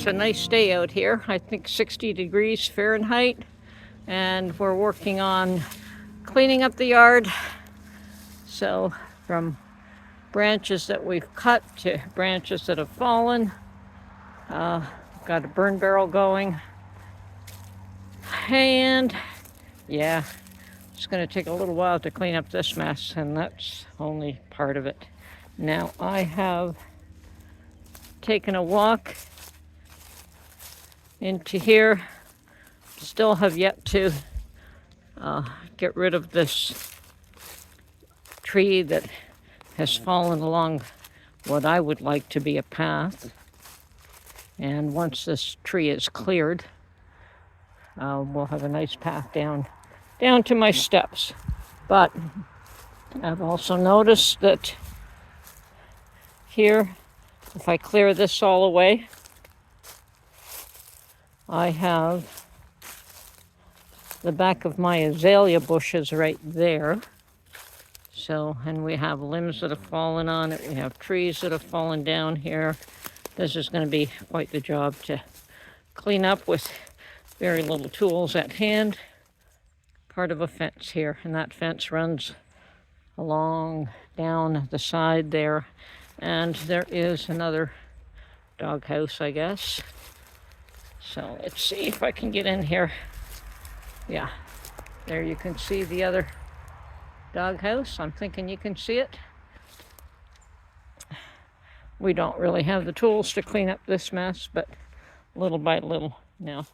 It's a nice day out here. I think 60 degrees Fahrenheit. And we're working on cleaning up the yard. So from branches that we've cut to branches that have fallen. Got a burn barrel going. And yeah, it's going to take a little while to clean up this mess, and that's only part of it. Now I have taken a walk into here. Still have yet to get rid of this tree that has fallen along what I would like to be a path. And once this tree is cleared, we'll have a nice path down to my steps. But I've also noticed that here, if I clear this all away, I have the back of my azalea bushes right there. So, and we have limbs that have fallen on it. We have trees that have fallen down here. This is going to be quite the job to clean up with very little tools at hand. Part of a fence here, and that fence runs along down the side there. And there is another doghouse, I guess. So let's see if I can get in here. Yeah, there you can see the other doghouse. I'm thinking you can see it. We don't really have the tools to clean up this mess, but little by little now.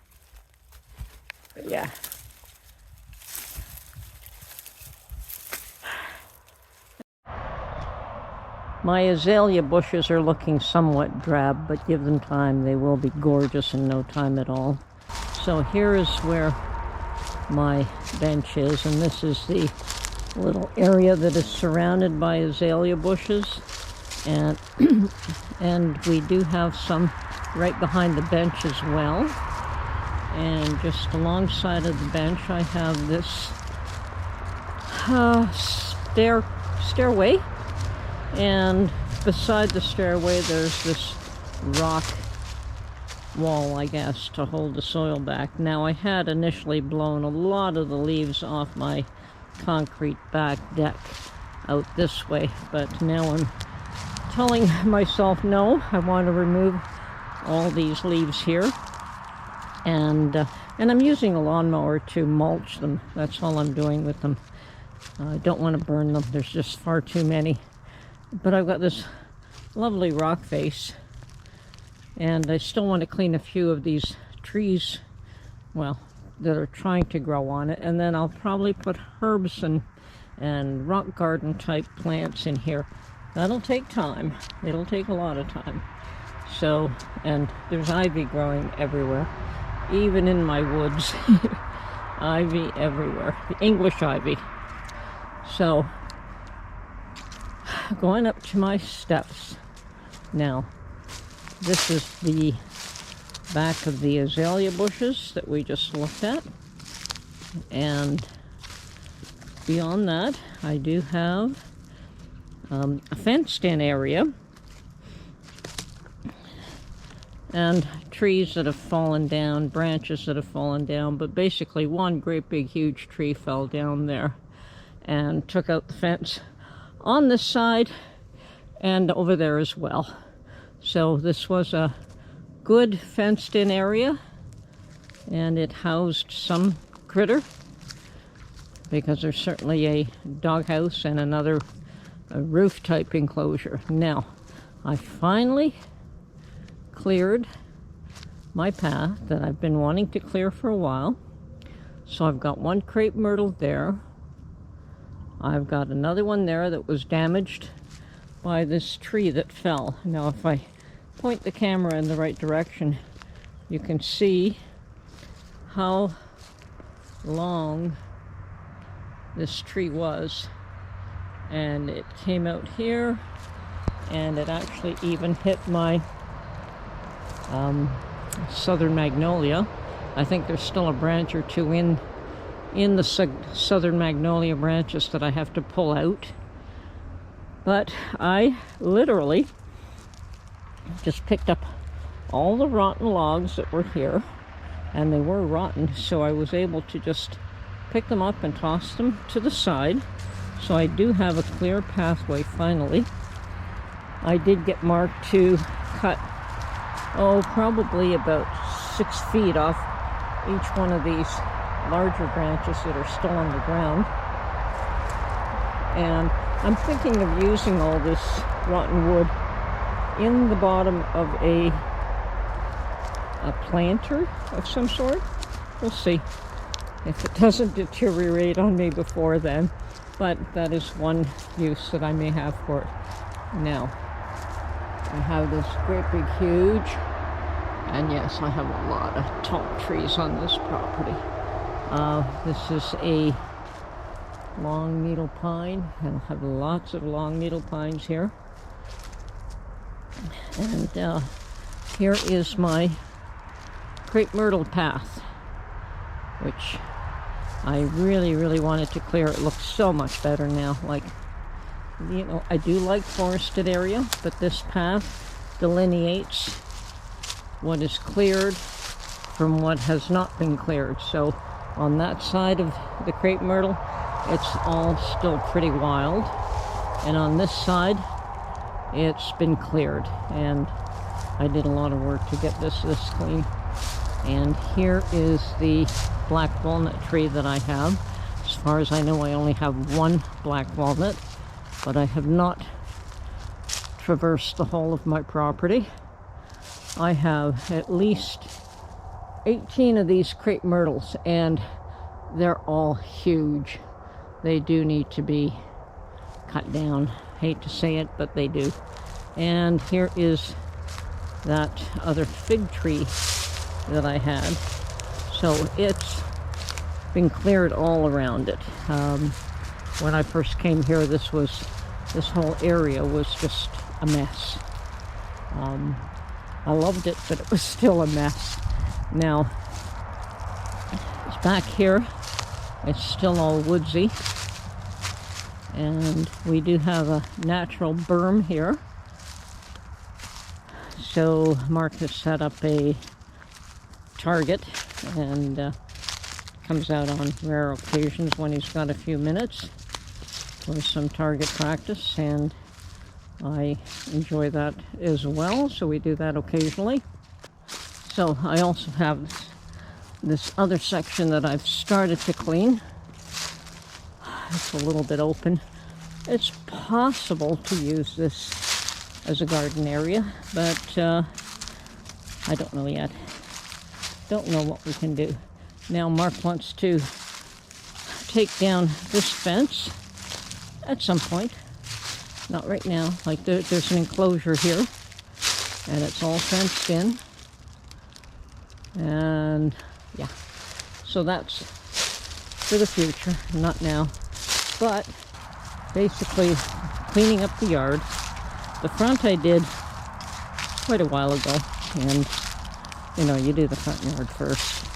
But yeah. My azalea bushes are looking somewhat drab, but give them time. They will be gorgeous in no time at all. So here is where my bench is, and this is the little area that is surrounded by azalea bushes. And and we do have some right behind the bench as well. And just alongside of the bench, I have this stairway. And beside the stairway, there's this rock wall, I guess, to hold the soil back. Now, I had initially blown a lot of the leaves off my concrete back deck out this way, but now I'm telling myself, no, I want to remove all these leaves here. And I'm using a lawnmower to mulch them. That's all I'm doing with them. I don't want to burn them. There's just far too many. But I've got this lovely rock face, and I still want to clean a few of these trees, well, that are trying to grow on it, and then I'll probably put herbs and rock garden type plants in here. That'll take time. It'll take a lot of time. So, and there's ivy growing everywhere, even in my woods. Ivy everywhere, the English ivy. So, going up to my steps now. This is the back of the azalea bushes that we just looked at, and beyond that I do have a fenced-in area and trees that have fallen down, branches that have fallen down, but basically one great big huge tree fell down there and took out the fence on this side and over there as well. So this was a good fenced-in area, and it housed some critter, because there's certainly a doghouse and another roof type enclosure. Now, I finally cleared my path that I've been wanting to clear for a while. So I've got one crepe myrtle there. I've got another one there that was damaged by this tree that fell. Now, if I point the camera in the right direction, you can see how long this tree was. And it came out here, and it actually even hit my southern magnolia. I think there's still a branch or two in the southern magnolia branches that I have to pull out. But I literally just picked up all the rotten logs that were here, and they were rotten, so I was able to just pick them up and toss them to the side. So I do have a clear pathway finally. I did get Mark to cut, probably about 6 feet off each one of these larger branches that are still on the ground. And I'm thinking of using all this rotten wood in the bottom of a planter of some sort. We'll see if it doesn't deteriorate on me before then, but that is one use that I may have for it. Now, I have this great big huge, and yes, I have a lot of tall trees on this property. This is a long needle pine, and I have lots of long needle pines here. And here is my crepe myrtle path, which I really wanted to clear. It looks so much better now. Like, you know, I do like forested area, but this path delineates what is cleared from what has not been cleared. So on that side of the crepe myrtle, it's all still pretty wild, and on this side it's been cleared, and I did a lot of work to get this clean. And here is the black walnut tree that I have. As far as I know, I only have one black walnut, but I have not traversed the whole of my property. I have at least 18 of these crepe myrtles, and they're all huge. They do need to be cut down. Hate to say it, but they do. And here is that other fig tree that I had. So it's been cleared all around it. When I first came here, this whole area was just a mess. I loved it, but it was still a mess. Now, it's back here. It's still all woodsy. And we do have a natural berm here. So Mark has set up a target, and comes out on rare occasions when he's got a few minutes for some target practice, and I enjoy that as well, so we do that occasionally. So I also have this other section that I've started to clean. It's a little bit open. It's possible to use this as a garden area, but I don't know yet. Don't know what we can do. Now Mark wants to take down this fence at some point. Not right now. Like there's an enclosure here, and it's all fenced in. And yeah, so that's for the future, not now. But basically cleaning up the yard. The front I did quite a while ago, and you know, you do the front yard first.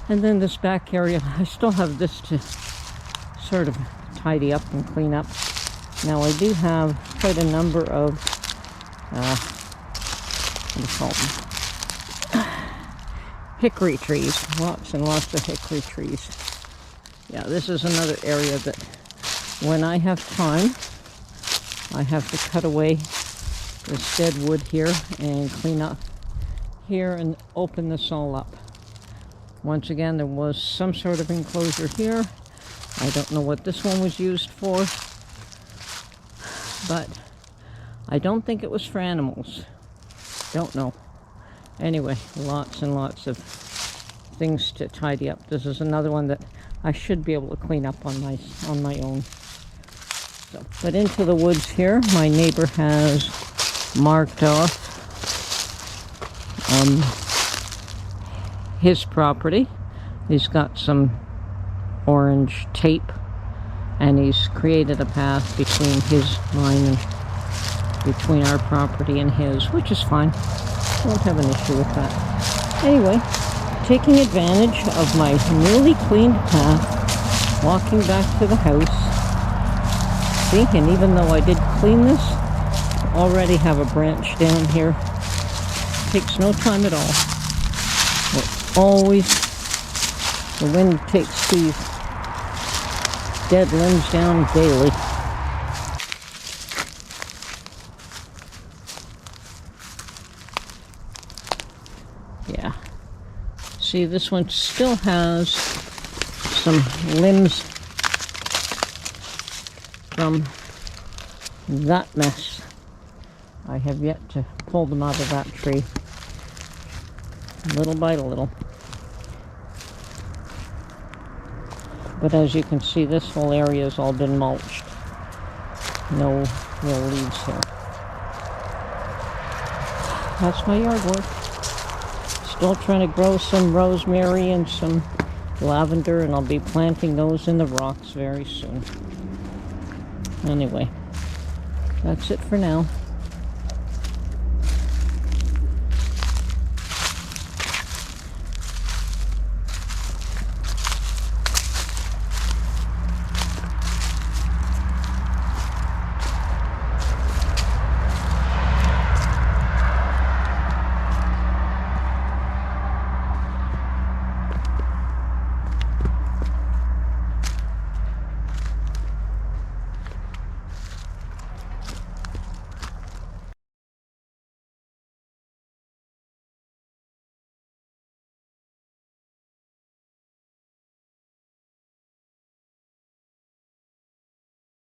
And then this back area, I still have this to sort of tidy up and clean up. Now I do have quite a number of, what do you call them? Hickory trees. Lots and lots of hickory trees. Yeah, this is another area that when I have time, I have to cut away this dead wood here and clean up here and open this all up. Once again, there was some sort of enclosure here. I don't know what this one was used for, but I don't think it was for animals. Don't know. Anyway, lots and lots of things to tidy up. This is another one that I should be able to clean up on my own. So, but into the woods here, my neighbor has marked off his property. He's got some orange tape, and he's created a path between mine and between our property and his, which is fine. Won't have an issue with that. Anyway, taking advantage of my newly cleaned path, walking back to the house. See, and even though I did clean this, I already have a branch down here takes no time at all. Always, the wind takes these dead limbs down daily. Yeah. See, this one still has some limbs from that mess. I have yet to pull them out of that tree, little by little. But as you can see, this whole area has all been mulched. No real leaves here. That's my yard work. Still trying to grow some rosemary and some lavender, and I'll be planting those in the rocks very soon. Anyway, that's it for now.